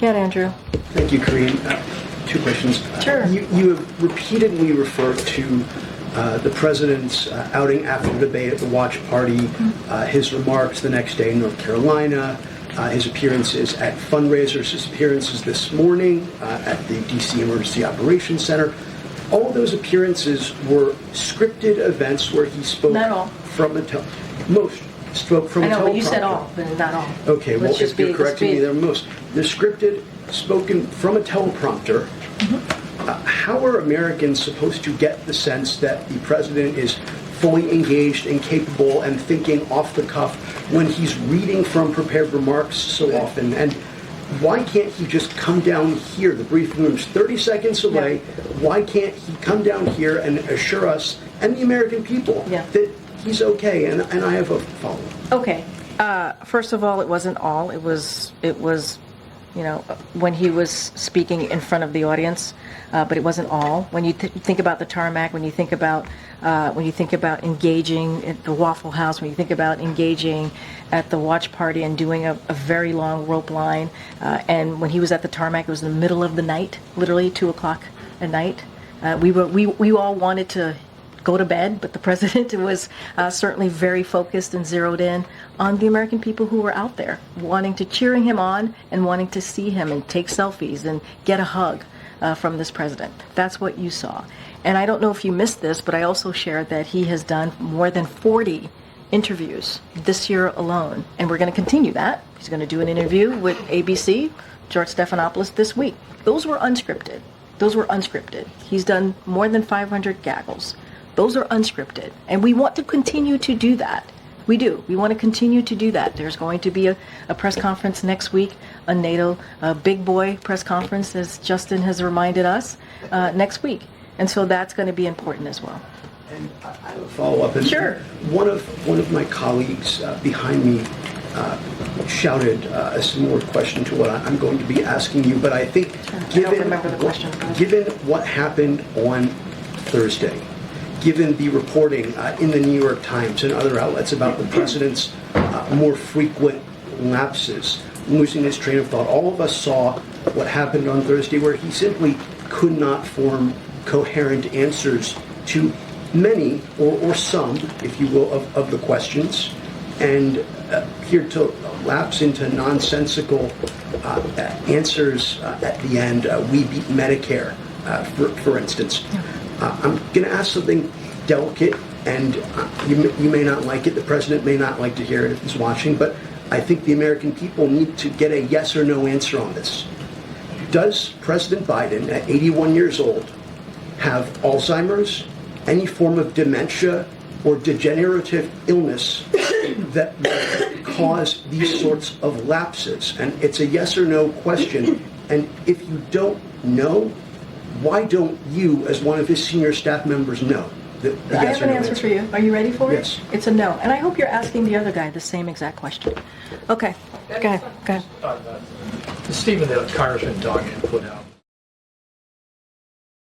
Go ahead, Andrew. Thank you, Karine. Two questions. Sure. You have repeatedly referred to the president's outing after the debate at the watch party, his remarks the next day in North Carolina, his appearances at fundraisers, his appearances this morning at the D.C. Emergency Operations Center. All of those appearances were scripted events where he spoke Not all. from a most spoke from I a know, teleprompter. but you said all, but not all. Okay, well, Let's just if you're be- correcting me, let's they're most. They're scripted, spoken from a teleprompter. How are Americans supposed to get the sense that the president is fully engaged and capable and thinking off the cuff when he's reading from prepared remarks so often? And why can't he just come down here? The briefing room's 30 seconds away. Why can't he come down here and assure us and the American people that he's okay? And I have a follow-up. Okay. First of all, it wasn't all. It was, you know, when he was speaking in front of the audience, but it wasn't all. When you think about the tarmac, when you think about engaging at the Waffle House, when you think about engaging at the watch party and doing a very long rope line, and when he was at the tarmac, it was in the middle of the night, literally 2:00 at night. We all wanted to go to bed, but the president was certainly very focused and zeroed in on the American people who were out there, cheering him on and wanting to see him and take selfies and get a hug from this president. That's what you saw. And I don't know if you missed this, but I also shared that he has done more than 40 interviews this year alone, and we're going to continue that. He's going to do an interview with ABC, George Stephanopoulos, this week. Those were unscripted. He's done more than 500 gaggles. Those are unscripted, and we want to continue to do that. We do. We want to continue to do that. There's going to be a press conference next week, a NATO big boy press conference, as Justin has reminded us, next week. And so that's going to be important as well. And I have a follow-up. And sure. One of my colleagues behind me shouted a similar question to what I'm going to be asking you, but I think given what happened on Thursday, given the reporting in the New York Times and other outlets about the president's more frequent lapses, losing his train of thought, all of us saw what happened on Thursday where he simply could not form coherent answers to many or some, if you will, of the questions, and here to lapse into nonsensical answers at the end. We beat Medicare, for instance. I'm going to ask something delicate, and you may not like it. The president may not like to hear it if he's watching, but I think the American people need to get a yes or no answer on this. Does President Biden, at 81 years old, have Alzheimer's, any form of dementia, or degenerative illness that cause these sorts of lapses? And it's a yes or no question. And if you don't know, why don't you, as one of his senior staff members, know? I have an answer for you. Are you ready for it? Yes. It's a no. And I hope you're asking the other guy the same exact question. Okay. Go ahead. The statement that Congressman Duggan put out